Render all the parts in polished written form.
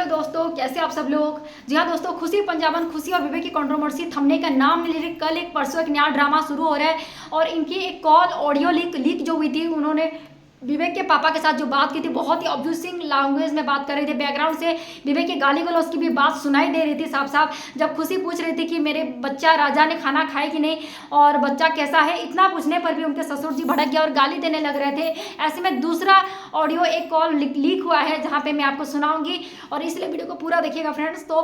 दोस्तों, कैसे आप सब लोग। जी हाँ दोस्तों, खुशी पंजाबन, खुशी और विवेक की कंट्रोवर्सी थमने का नाम नहीं ले रही। कल एक परसों एक नया ड्रामा शुरू हो रहा है और इनकी एक कॉल ऑडियो लीक जो हुई थी, उन्होंने विवेक के पापा के साथ जो बात की थी, बहुत ही अब्यूसिंग लैंग्वेज में बात कर रहे थे। बैकग्राउंड से विवेक के गाली गलौज की भी बात सुनाई दे रही थी साफ साफ। जब खुशी पूछ रही थी कि मेरे बच्चा राजा ने खाना खाया कि नहीं और बच्चा कैसा है, इतना पूछने पर भी उनके ससुर जी भड़क गया और गाली देने लग रहे थे। ऐसे में दूसरा ऑडियो एक कॉल लीक हुआ है, जहाँ पे मैं आपको सुनाऊंगी और इसलिए वीडियो को पूरा देखिएगा फ्रेंड्स। तो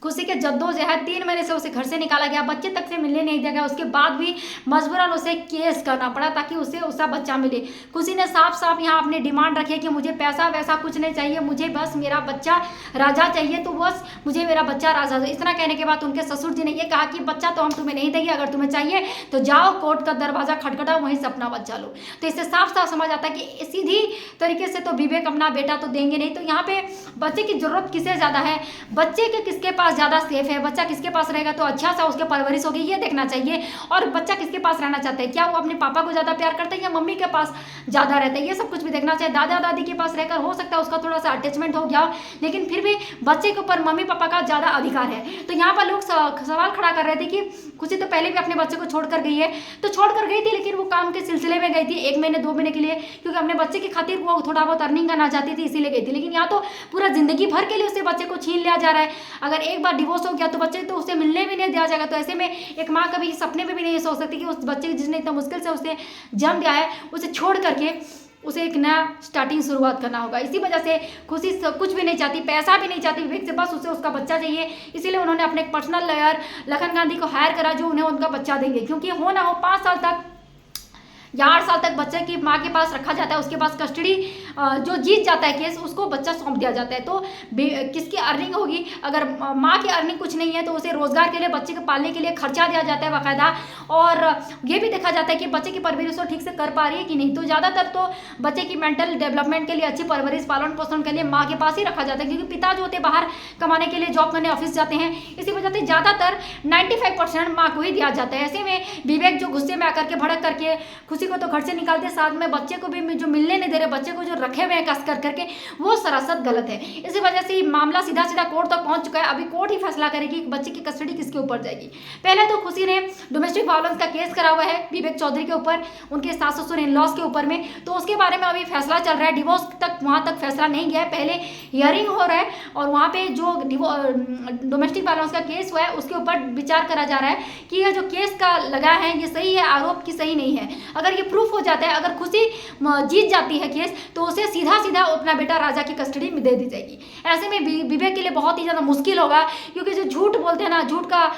खुशी के जद्दोजहद 3 महीने से उसे घर से निकाला गया, बच्चे तक से मिलने नहीं दिया गया, उसके बाद भी मजबूरन उसे केस करना पड़ा ताकि उसे उसका बच्चा मिले। खुशी ने साफ साफ यहाँ अपनी डिमांड रखी है कि मुझे पैसा वैसा कुछ नहीं चाहिए, मुझे बस मेरा बच्चा राजा चाहिए, तो बस मुझे मेरा बच्चा राजा चाहिए। इतना कहने के बाद उनके ससुर जी ने यह कहा कि बच्चा तो हम तुम्हें नहीं देंगे, अगर तुम्हें चाहिए तो जाओ कोर्ट का दरवाजा खटखटाओ, वहीं से अपना बच्चा लो। तो इससे साफ साफ समझ आता है कि सीधी तरीके से तो विवेक अपना बेटा तो देंगे नहीं। तो यहाँ पे बच्चे की जरूरत किसे ज्यादा है, बच्चे के किसके पास ज्यादा सेफ है, बच्चा किसके पास रहेगा तो अच्छा सा उसके परवरिश होगी, ये देखना चाहिए। और बच्चा किसके पास रहना चाहता है, क्या वो अपने पापा को ज्यादा प्यार करता है या मम्मी के पास ज्यादा रहता है, ये सब कुछ भी देखना चाहिए। दादा दादी के पास रहकर हो सकता है उसका थोड़ा सा अटैचमेंट हो गया हो, लेकिन फिर भी बच्चे के ऊपर मम्मी पापा का ज्यादा अधिकार है। तो यहाँ पर लोग सवाल खड़ा कर रहे थे कि खुशी तो पहले भी अपने बच्चे को छोड़कर गई है, तो छोड़कर गई थी लेकिन वो काम के सिलसिले में गई थी 1 महीने 2 महीने के लिए, क्योंकि अपने बच्चे की खातिर वो थोड़ा बहुत अर्निंग करना चाहती थी, इसीलिए गई थी। लेकिन यहाँ तो पूरा जिंदगी भर के लिए उससे बच्चे को छीन लिया जा रहा है। अगर एक बार डिवोर्स हो गया तो बच्चे तो उसे मिलने भी नहीं दिया जाएगा। तो ऐसे में एक माँ कभी सपने में भी नहीं सोच सकती कि उस बच्चे जिसने इतना मुश्किल से उसे जन्म दिया है, उसे छोड़ करके उसे एक नया स्टार्टिंग शुरुआत करना होगा। इसी वजह से खुशी कुछ भी नहीं चाहती, पैसा भी नहीं चाहती विवेक से, बस उसे उसका बच्चा चाहिए। इसीलिए उन्होंने अपने एक पर्सनल लॉयर लखन गांधी को हायर करा, जो उन्हें उनका बच्चा देंगे, क्योंकि हो ना हो 5 साल तक या 8 साल तक बच्चे की माँ के पास रखा जाता है, उसके पास कस्टडी, जो जीत जाता है केस उसको बच्चा सौंप दिया जाता है। तो किसकी अर्निंग होगी, अगर माँ की अर्निंग कुछ नहीं है तो उसे रोजगार के लिए, बच्चे के पालने के लिए खर्चा दिया जाता है बाकायदा, और ये भी देखा जाता है कि बच्चे की परवरिश ठीक से कर पा रही है कि नहीं। तो ज़्यादातर तो बच्चे की मेंटल डेवलपमेंट के लिए, अच्छी परवरिश पालन पोषण के लिए माँ के पास ही रखा जाता है, क्योंकि पिता जो होते बाहर कमाने के लिए, जॉब करने ऑफिस जाते हैं। इसी वजह से ज़्यादातर 95% माँ को ही दिया जाता है। ऐसे में विवेक जो गुस्से में आकर के भड़क करके खुशी को तो घर से निकालते, साथ में बच्चे को भी जो मिलने नहीं दे रहे, बच्चे को जो रखे हुए हैं कस कर करके, वो सरासर गलत है। इसी वजह से मामला सीधा सीधा कोर्ट तक पहुंच चुका है। अभी कोर्ट ही फैसला करेगी कि बच्चे की कस्टडी किसके ऊपर जाएगी। पहले तो खुशी ने डोमेस्टिक वायलेंस का केस करा हुआ है विवेक चौधरी के ऊपर, उनके सास ससुर इन लॉज के ऊपर में, तो उसके बारे में अभी फैसला चल रहा है। डिवोर्स तक वहां तक फैसला नहीं गया है, पहले हियरिंग हो रहा है और वहां पे जो डोमेस्टिक वायलेंस का केस हुआ है उसके ऊपर विचार करा जा रहा है कि यह जो केस का लगा है ये सही है, आरोप की सही नहीं है। अगर ये प्रूफ हो जाता है, अगर खुशी जीत जाती है केस, तो उसे सीधा सीधा अपना बेटा राजा की कस्टडी में दे दी जाएगी। ऐसे में विवेक के लिए बहुत ही ज़्यादा मुश्किल होगा, क्योंकि जो झूठ बोलते हैं ना, झूठ का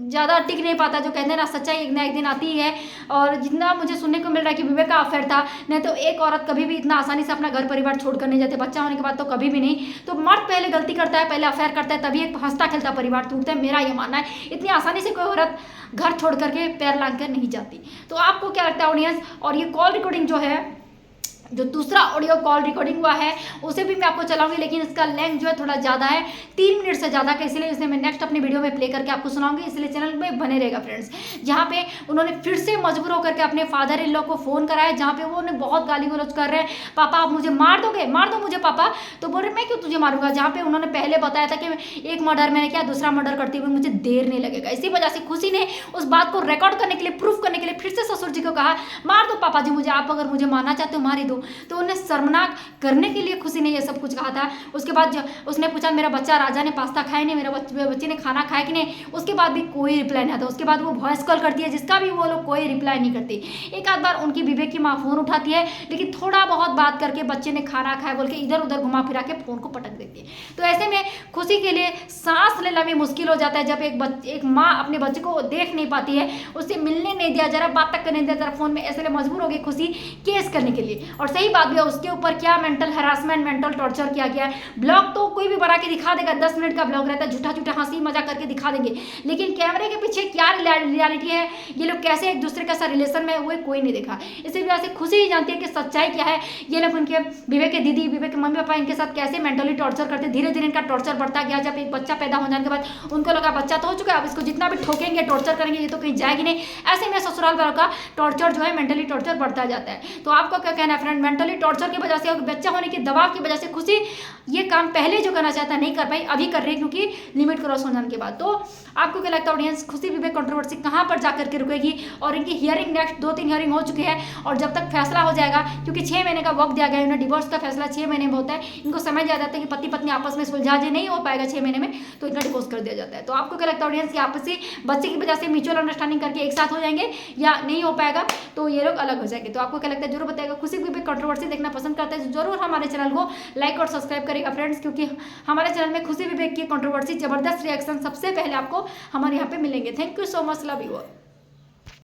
ज़्यादा टिक नहीं पाता। जो कहते हैं ना, सच्चाई एक ना एक दिन आती है। और जितना मुझे सुनने को मिल रहा है कि विवेक का अफेयर था, नहीं तो एक औरत कभी भी इतना आसानी से अपना घर परिवार छोड़कर नहीं जाते, बच्चा होने के बाद तो कभी भी नहीं। तो मर्द पहले गलती करता है, पहले अफेयर करता है, तभी एक हंसता खेलता परिवार टूटता है, मेरा ये मानना है। इतनी आसानी से कोई औरत घर छोड़ करके पैर लांग कर नहीं जाती। तो आपको क्या लगता है ऑडियंस। और ये कॉल रिकॉर्डिंग जो है, जो दूसरा ऑडियो कॉल रिकॉर्डिंग हुआ है, उसे भी मैं आपको चलाऊंगी, लेकिन इसका लेंथ जो है थोड़ा ज़्यादा है, 3 मिनट से ज़्यादा का, इसलिए इसे मैं नेक्स्ट अपनी वीडियो में प्ले करके आपको सुनाऊंगी। इसलिए चैनल में बने रहेगा फ्रेंड्स। जहाँ पे उन्होंने फिर से मजबूर होकर के अपने फादर इन लॉ को फ़ोन कराया, जहाँ पे वो उन्हें बहुत गाली गलौज कर रहे हैं, पापा आप मुझे मार दोगे, मार दो मुझे पापा। तो बोल रहे मैं क्यों तुझे मारूंगा, जहाँ पे उन्होंने पहले बताया था कि एक मर्डर मैंने किया, दूसरा मर्डर करते हुए मुझे देर नहीं लगेगा। इसी वजह से खुशी ने उस बात को रिकॉर्ड करने के लिए, प्रूफ करने के लिए फिर से ससुर जी को कहा मार दो पापा जी मुझे, आप अगर मुझे मारना चाहते हो मार ही दो। तो उन्हें शर्मनाक करने के लिए खुशी ने ये सब कुछ कहा था। उसके बाद उसने पूछा मेरा बच्चा राजा ने पास्ता खाया नहीं, मेरे बच्चे ने खाना खाया कि नहीं, उसके बाद भी कोई रिप्लाई नहीं आता। उसके बाद वो वॉइस कॉल करती है, जिसका भी वो लोग कोई रिप्लाई नहीं करती। एक आध बार उनकी विवेक की माँ फोन उठाती है, लेकिन थोड़ा बहुत बात करके बच्चे ने खाना खाया बोल के इधर उधर घुमा फिरा के फोन को पटक देती है। तो ऐसे में खुशी के लिए सांस लेना भी मुश्किल हो जाता है, जब एक माँ अपने बच्चे को देख नहीं पाती है, उससे मिलने नहीं दिया जा रहा, बात तक करने दिया जा रहा फोन में, इसलिए मजबूर हो गई खुशी केस करने के लिए। और सही बात भी है, उसके ऊपर क्या मेंटल हरासमेंट, मेंटल टॉर्चर किया गया है। ब्लॉग तो कोई भी बना के दिखा देगा, 10 मिनट का ब्लॉग रहता है, झूठा झूठा हंसी मजाक करके दिखा देंगे, लेकिन कैमरे के पीछे क्या रियलिटी है, ये लोग कैसे एक दूसरे के साथ रिलेशन में हुए, कोई नहीं देखा। इसी वजह से खुशी ही जानती है कि सच्चाई क्या है। ये लोग उनके विवेक के दीदी, विवेक के मम्मी पापा इनके साथ कैसे मेंटली टॉर्चर करते, धीरे धीरे इनका टॉर्चर बढ़ता गया। जब एक बच्चा पैदा हो जाने के बाद उनको लगा बच्चा तो हो चुका है, अब इसको जितना भी ठोकेंगे, टॉर्चर करेंगे, ये तो कहीं जाएगी नहीं। ऐसे में ससुराल वालों का टॉर्चर जो है, मेंटली टॉर्चर बढ़ता जाता है। तो आपको क्या कहना है फ्रेंड। मेंटली टॉर्चर की वजह से और बच्चा होने के दबाव की वजह से खुशी ये काम पहले जो करना चाहता नहीं कर पाई, अभी कर रही है क्योंकि लिमिट क्रॉस हो जाने के बाद। तो आपको क्या लगता है ऑडियंस, खुशी विवेक कंट्रोवर्सी कहाँ पर जाकर के रुकेगी? और इनकी हियरिंग नेक्स्ट 2-3 हियरिंग हो चुकी है और जब तक फैसला हो जाएगा, क्योंकि 6 महीने का वक्त दिया गया है उन्हें, डिवोर्स का फैसला 6 महीने में होता है, इनको समझ आ जाता है कि पति पत्नी आपस में सुलझा जे नहीं हो पाएगा 6 महीने में, तो इनका डिवोर्स कर दिया जाता है। तो आपको क्या लगता है ऑडियंस, आपसी बच्चे की वजह से म्यूचुअल अंडरस्टैंडिंग करके एक साथ हो जाएंगे या नहीं हो पाएगा, तो ये लोग अलग हो जाएंगे? तो आपको क्या लगता है जरूर बताएगा। खुशी विवेक कंट्रोवर्सी देखना पसंद करता है जरूर हमारे चैनल को लाइक और सब्सक्राइब करेगा फ्रेंड्स, क्योंकि हमारे चैनल में खुशी विवेक की कंट्रोवर्सी जबरदस्त रिएक्शन सबसे पहले आपको हमारे यहाँ पे मिलेंगे। Thank you so much, love you.